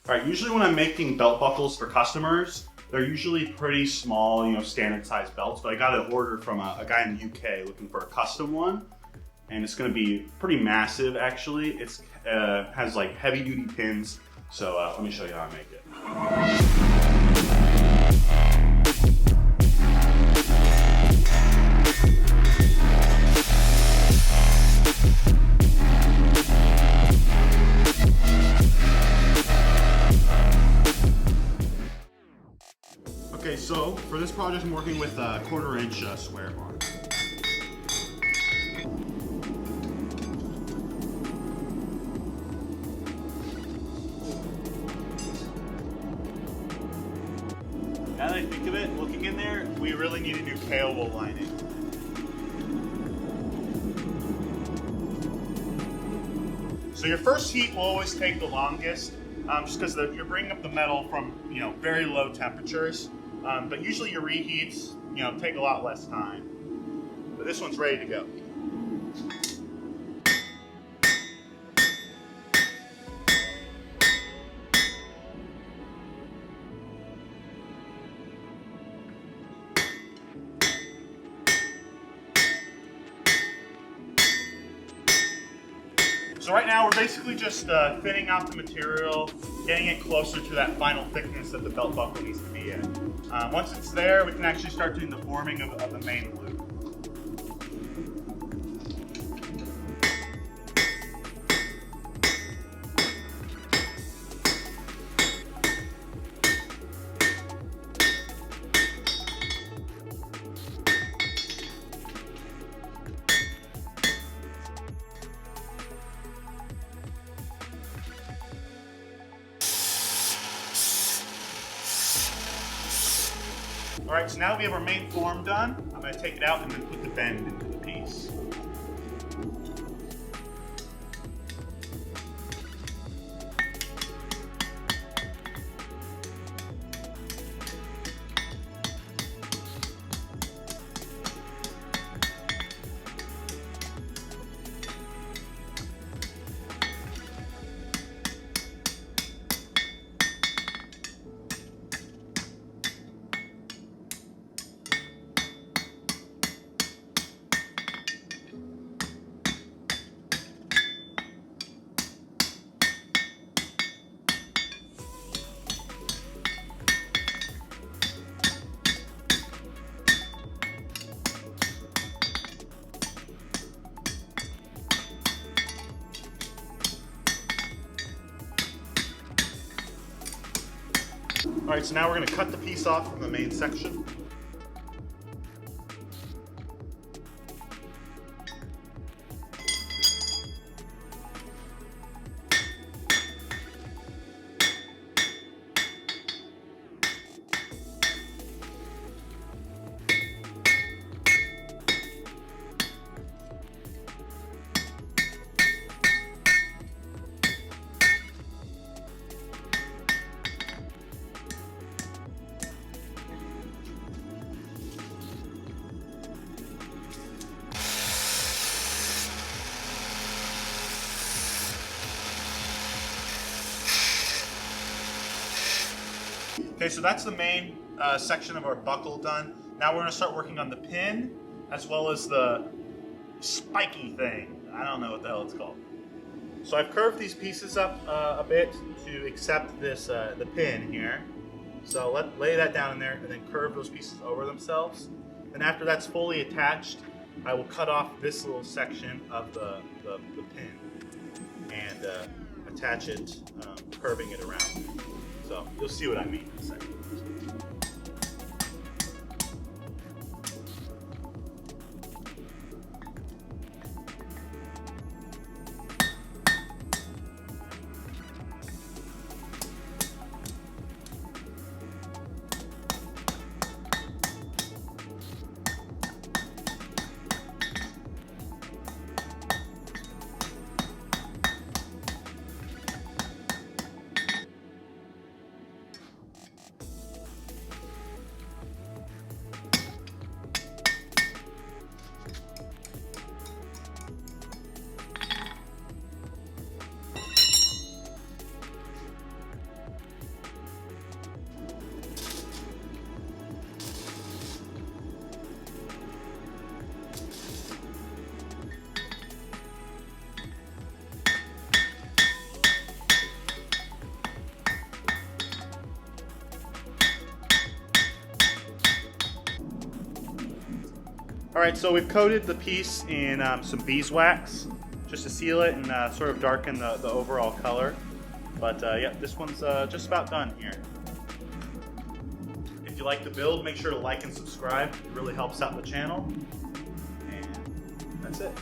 All right, usually when I'm making belt buckles for customers, they're usually pretty small, standard size belts, but I got an order from a guy in the UK looking for a custom one, and it's gonna be pretty massive actually. It's has like heavy duty pins, so let me show you how I make it. Okay, so for this project I'm working with a 1/4 inch square bar. Now that I think of it, looking in there, we really need a new kale wool lining. So your first heat will always take the longest, just because you're bringing up the metal from very low temperatures. But usually your reheats take a lot less time. But this one's ready to go. So right now we're basically just thinning out the material, getting it closer to that final thickness that the belt buckle needs to be in. Once it's there, we can actually start doing the forming of the main loop. All right, so now that we have our main form done, I'm going to take it out and then put the bend into the piece. All right, so now we're going to cut the piece off from the main section. Okay, so that's the main section of our buckle done. Now we're going to start working on the pin, as well as the spiky thing. I don't know what the hell it's called. So I've curved these pieces up a bit to accept this the pin here. So lay that down in there and then curve those pieces over themselves. And after that's fully attached, I will cut off this little section of the pin and attach it, curving it around. So you'll see what I mean in a second. right, so we've coated the piece in some beeswax just to seal it and sort of darken the overall color. But yeah, this one's just about done here. If you like the build, make sure to like and subscribe. It really helps out the channel. And that's it.